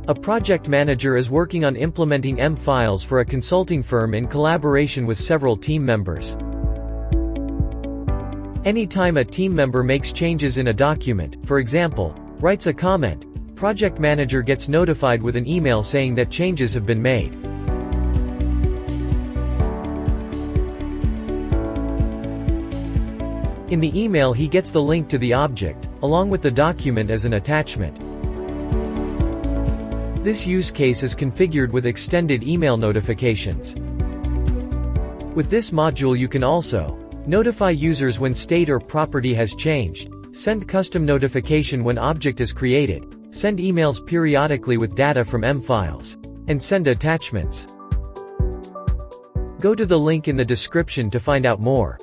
A project manager is working on implementing M-Files for a consulting firm in collaboration with several team members. Anytime a team member makes changes in a document, for example, writes a comment, project manager gets notified with an email saying that changes have been made. In the email he gets the link to the object, along with the document as an attachment. This use case is configured with extended email notifications. With this module you can also notify users when state or property has changed, send custom notification when object is created, send emails periodically with data from M-Files, and send attachments. Go to the link in the description to find out more.